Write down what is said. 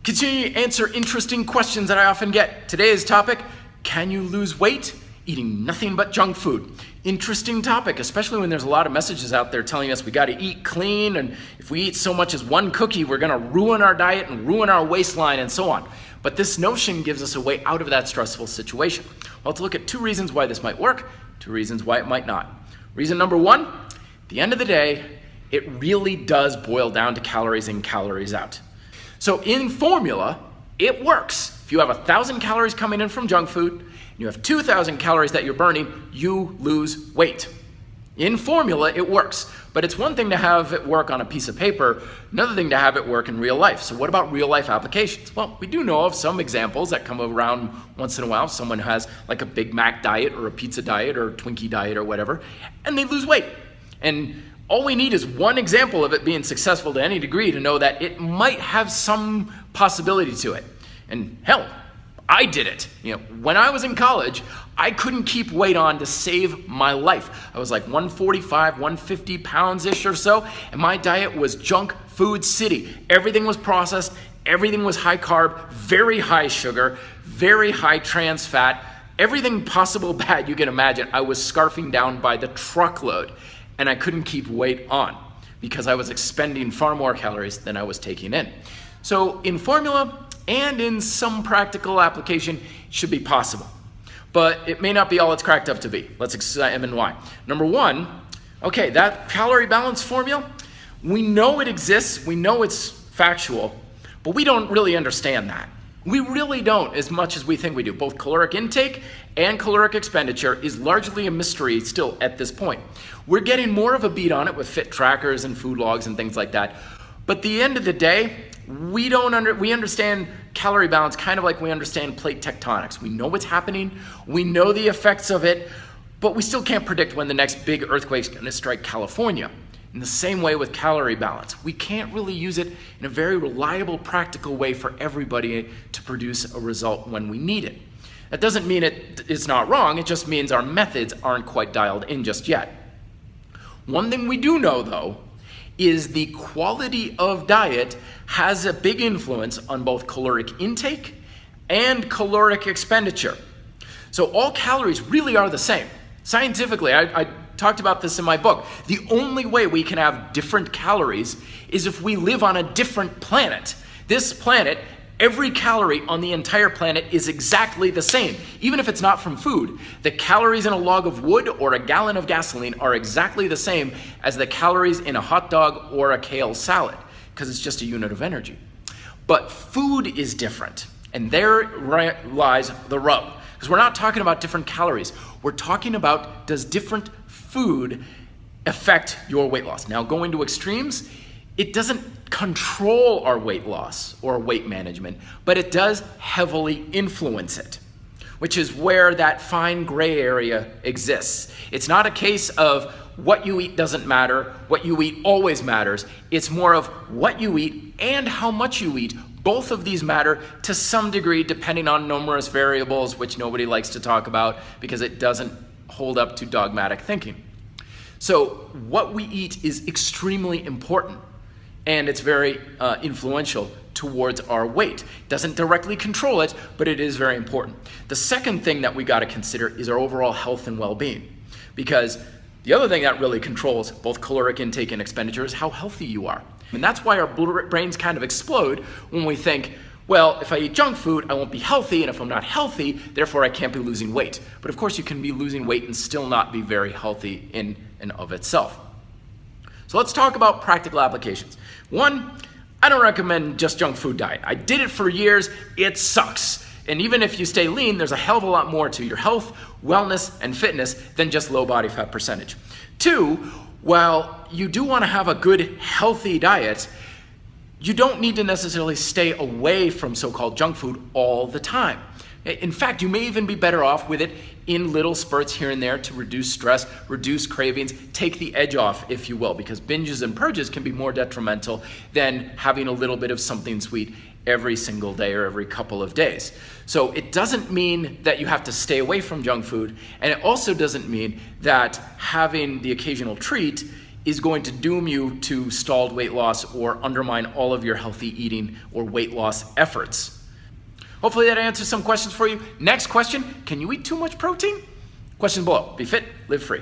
Continue to answer interesting questions that I often get. Today's topic, can you lose weight eating nothing but junk food? Interesting topic, especially when there's a lot of messages out there telling us we got to eat clean, and if we eat so much as one cookie, we're going to ruin our diet and ruin our waistline and so on. But this notion gives us a way out of that stressful situation. Well, let's look at 2 reasons why this might work, 2 reasons why it might not. Reason number 1, at the end of the day, it really does boil down to calories in, calories out. So in formula, it works. If you have 1,000 calories coming in from junk food, and you have 2,000 calories that you're burning, you lose weight. In formula, it works. But it's one thing to have it work on a piece of paper, another thing to have it work in real life. So what about real life applications? Well, we do know of some examples that come around once in a while. Someone has like a Big Mac diet or a pizza diet or a Twinkie diet or whatever, and they lose weight. And all we need is one example of it being successful to any degree to know that it might have some possibility to it. And hell, I did it. When I was in college, I couldn't keep weight on to save my life. I was like 145, 150 pounds-ish or so, and my diet was junk food city. Everything was processed, everything was high carb, very high sugar, very high trans fat, everything possible bad you can imagine. I was scarfing down by the truckload, and I couldn't keep weight on because I was expending far more calories than I was taking in. So in formula and in some practical application, it should be possible. But it may not be all it's cracked up to be. Let's examine why. Number 1, okay, that calorie balance formula, we know it exists, we know it's factual, but we don't really understand that. We really don't, as much as we think we do. Both caloric intake and caloric expenditure is largely a mystery still at this point. We're getting more of a beat on it with fit trackers and food logs and things like that. But at the end of the day, we understand calorie balance kind of like we understand plate tectonics. We know what's happening, we know the effects of it, but we still can't predict when the next big earthquake's going to strike California. In the same way with calorie balance, we can't really use it in a very reliable, practical way for everybody to produce a result when we need it. That doesn't mean it's not wrong, it just means our methods aren't quite dialed in just yet. One thing we do know, though, is the quality of diet has a big influence on both caloric intake and caloric expenditure. So all calories really are the same. Scientifically, I talked about this in my book. The only way we can have different calories is if we live on a different planet. This planet, every calorie on the entire planet is exactly the same. Even if it's not from food, the calories in a log of wood or a gallon of gasoline are exactly the same as the calories in a hot dog or a kale salad, because it's just a unit of energy. But food is different, and there lies the rub. Because we're not talking about different calories. We're talking about, does different food affect your weight loss? Now, going to extremes, it doesn't control our weight loss or weight management, but it does heavily influence it, which is where that fine gray area exists. It's not a case of what you eat doesn't matter, what you eat always matters. It's more of what you eat and how much you eat. Both of these matter to some degree depending on numerous variables, which nobody likes to talk about because it doesn't hold up to dogmatic thinking. So what we eat is extremely important, and it's very influential towards our weight. Doesn't directly control it, but it is very important. The second thing that we got to consider is our overall health and well-being, because the other thing that really controls both caloric intake and expenditure is how healthy you are. And that's why our brains kind of explode when we think, well, if I eat junk food, I won't be healthy, and if I'm not healthy, therefore I can't be losing weight. But of course you can be losing weight and still not be very healthy in and of itself. So let's talk about practical applications. 1, I don't recommend just junk food diet. I did it for years, it sucks. And even if you stay lean, there's a hell of a lot more to your health, wellness, and fitness than just low body fat percentage. 2, while you do want to have a good, healthy diet, you don't need to necessarily stay away from so-called junk food all the time. In fact, you may even be better off with it in little spurts here and there to reduce stress, reduce cravings, take the edge off, if you will, because binges and purges can be more detrimental than having a little bit of something sweet every single day or every couple of days. So it doesn't mean that you have to stay away from junk food, and it also doesn't mean that having the occasional treat is going to doom you to stalled weight loss or undermine all of your healthy eating or weight loss efforts. Hopefully that answers some questions for you. Next question, can you eat too much protein? Question below. Be fit, live free.